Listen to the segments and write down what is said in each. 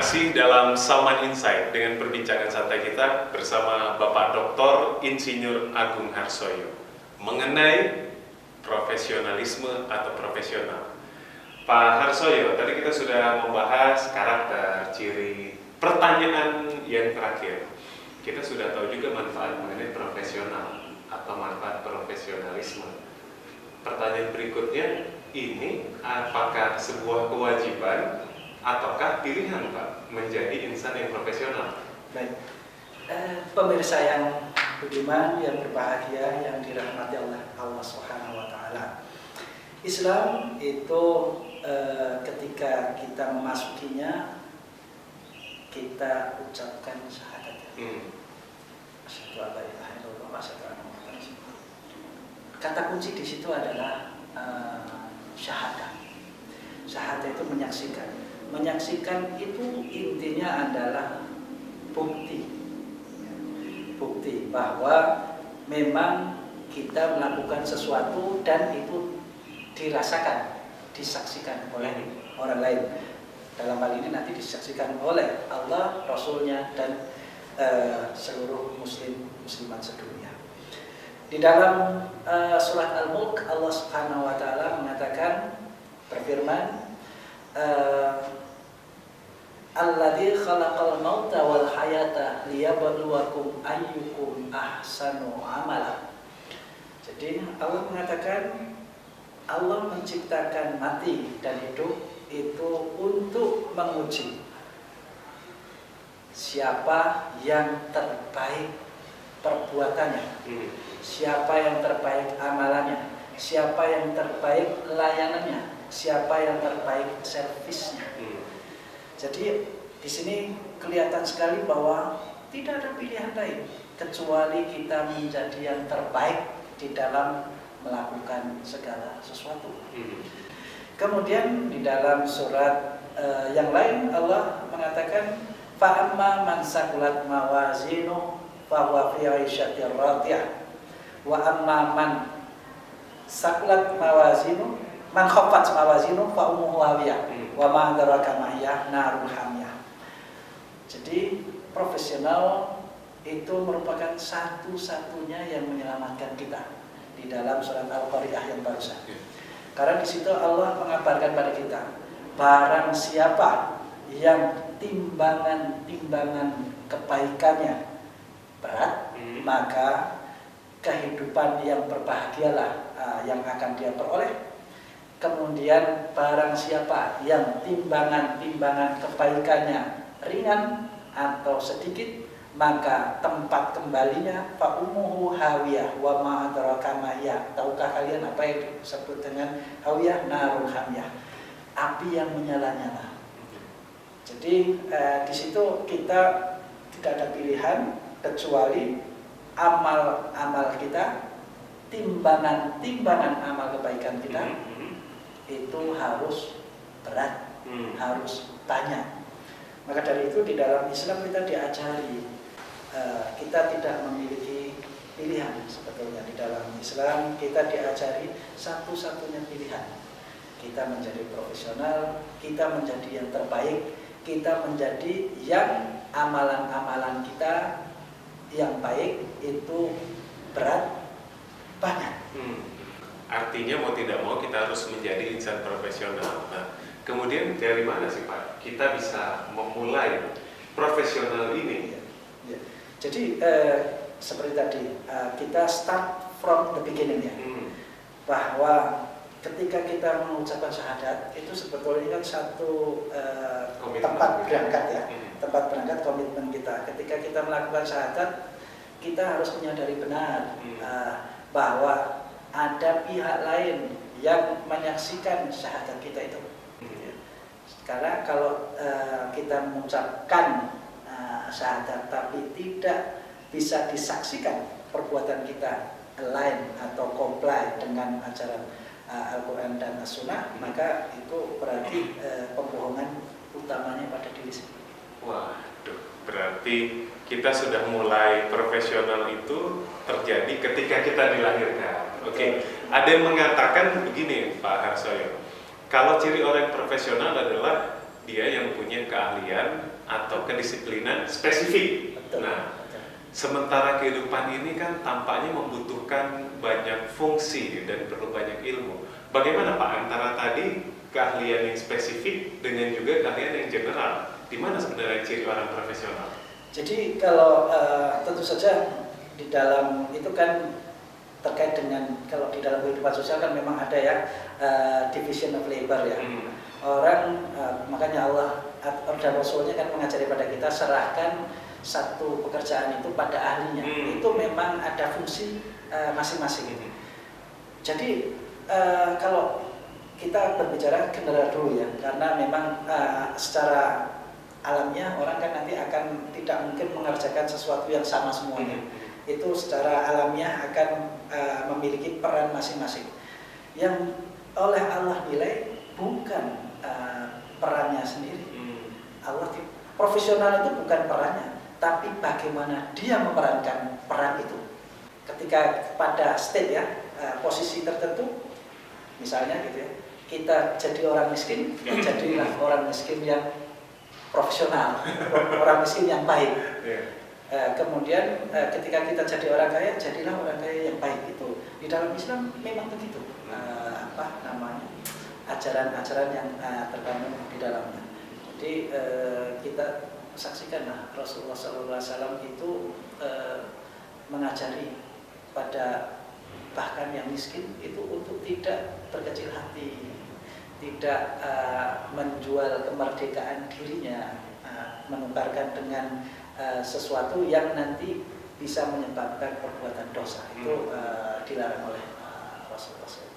Masih dalam Salman Insight dengan perbincangan santai kita bersama Bapak Dr. Insinyur Agung Harsoyo mengenai profesionalisme atau profesional. Pak Harsoyo, tadi kita sudah membahas karakter, ciri, pertanyaan yang terakhir. Kita sudah tahu juga manfaat mengenai profesional atau manfaat profesionalisme. Pertanyaan berikutnya, ini apakah sebuah kewajiban ataukah pilihan Pak menjadi insan yang profesional? Baik, pemirsa yang budiman, yang berbahagia, yang dirahmati Allah Subhanahu wa Ta'ala. Islam itu ketika kita memasukinya, kita ucapkan syahadat. Asyhadu an la ilaha illallah wa asyhadu anna Muhammadan rasulullah. Kata kunci di situ adalah syahadat. Syahadat itu menyaksikan. Menyaksikan itu intinya adalah bukti bahwa memang kita melakukan sesuatu dan itu dirasakan, disaksikan oleh orang lain. Dalam hal ini nanti disaksikan oleh Allah, Rasulnya, dan seluruh muslimat sedunia. Di dalam surat Al-Mulk, Allah Subhanahu wa Ta'ala mengatakan, berfirman, alladzi khalaqal mauta wal hayata liyabluwakum ayyukum ahsanu amala. Jadi Allah mengatakan, Allah menciptakan mati dan hidup itu untuk menguji siapa yang terbaik perbuatannya, siapa yang terbaik amalannya, siapa yang terbaik layanannya, siapa yang terbaik servisnya. Jadi di sini kelihatan sekali bahwa tidak ada pilihan lain kecuali kita menjadi yang terbaik di dalam melakukan segala sesuatu. Kemudian di dalam surat yang lain Allah mengatakan, fa amma man saqulat mawazinu fa huwa fi 'ishatir radiyah wa amma man saqulat mawazinu man khaffat mawazinu fa ummuhu hawiyah wa ma adraka ma hiya narun hamiyah. Jadi profesional itu merupakan satu-satunya yang menyelamatkan kita di dalam surat Al-Qari'ah yang barusan. Karena di situ Allah mengabarkan pada kita, barang siapa yang timbangan kebaikannya berat, maka kehidupan yang berbahagialah yang akan dia peroleh. Kemudian barang siapa yang timbangan kebaikannya ringan atau sedikit, maka tempat kembalinya fa ummuhu hawiyah wa ma adraka ma hiya. Tahukah kalian apa yang disebut dengan hawiyah? Narun hamiyah, api yang menyala-nyala. Jadi di situ kita tidak ada pilihan kecuali amal kita, timbangan amal kebaikan kita itu harus berat, harus banyak. Maka dari itu di dalam Islam kita diajari, kita tidak memiliki pilihan sebetulnya. Di dalam Islam kita diajari satu-satunya pilihan, kita menjadi profesional, kita menjadi yang terbaik, kita menjadi yang amalan-amalan kita yang baik itu berat, banyak. Artinya mau tidak mau kita harus menjadi insan profesional. Nah, kemudian dari mana sih Pak kita bisa memulai profesional ini? Ya. Jadi seperti tadi kita start from the beginning ya, bahwa ketika kita mengucapkan syahadat itu sebetulnya kan satu tempat berangkat ya, tempat berangkat komitmen kita. Ketika kita melakukan syahadat, kita harus menyadari benar bahwa ada pihak lain yang menyaksikan syahadat kita itu. Karena kalau kita mengucapkan syahadat tapi tidak bisa disaksikan perbuatan kita align atau comply dengan ajaran Al-Quran dan As-Sunnah, maka itu berarti pembohongan utamanya pada diri sendiri. Waduh, berarti kita sudah mulai profesional itu terjadi ketika kita dilahirkan. Oke. Ada yang mengatakan begini Pak Harsoyo, kalau ciri orang profesional adalah dia yang punya keahlian atau kedisiplinan spesifik. Betul. Nah, sementara kehidupan ini kan tampaknya membutuhkan banyak fungsi dan perlu banyak ilmu. Bagaimana Pak antara tadi keahlian yang spesifik dengan juga keahlian yang general? Di mana sebenarnya ciri orang profesional? Jadi kalau tentu saja di dalam itu kan terkait dengan, kalau di dalam kehidupan sosial kan memang ada ya division of labor ya. Orang makanya Allah dan Rasulnya kan mengajari pada kita, serahkan satu pekerjaan itu pada ahlinya. Itu memang ada fungsi masing-masing ini. Jadi kalau kita berbicara general dulu ya, karena memang secara alamnya orang kan nanti akan tidak mungkin mengerjakan sesuatu yang sama semuanya. Itu secara alamiah akan memiliki peran masing-masing. Yang oleh Allah nilai bukan perannya sendiri. Allah profesional itu bukan perannya, tapi bagaimana dia memerankan peran itu. Ketika pada state ya, posisi tertentu, misalnya gitu ya, kita jadi orang miskin, jadilah orang miskin yang profesional, orang miskin yang baik. Kemudian ketika kita jadi orang kaya, jadilah orang kaya yang baik. Itu di dalam Islam memang begitu. Ajaran-ajaran yang terkandung di dalamnya. Jadi kita saksikanlah Rasulullah SAW itu mengajari pada bahkan yang miskin itu untuk tidak berkecil hati, tidak menjual kemerdekaan dirinya, menukarkan dengan sesuatu yang nanti bisa menyebabkan perbuatan dosa. Itu dilarang oleh Rasulullah SAW.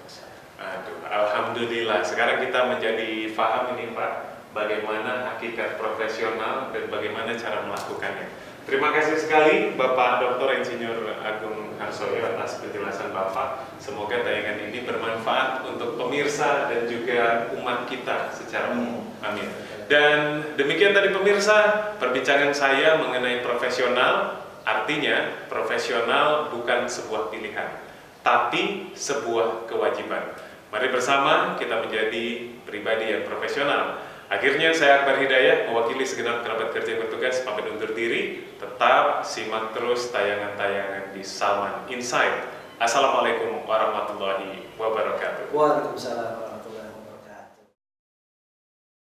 Aduh, alhamdulillah. Sekarang kita menjadi paham ini Pak, bagaimana hakikat profesional dan bagaimana cara melakukannya. Terima kasih sekali Bapak Dr. Insinyur Agung Harsoyo atas penjelasan Bapak. Semoga tayangan ini bermanfaat untuk pemirsa dan juga umat kita secara umum. Amin. Dan demikian tadi pemirsa, perbincangan saya mengenai profesional. Artinya profesional bukan sebuah pilihan, tapi sebuah kewajiban. Mari bersama kita menjadi pribadi yang profesional. Akhirnya saya Akbar Hidayah mewakili segenap kerabat kerja yang bertugas pamit undur diri. Tetap simak terus tayangan-tayangan di Salman Insight. Assalamualaikum warahmatullahi wabarakatuh. Waalaikumsalam.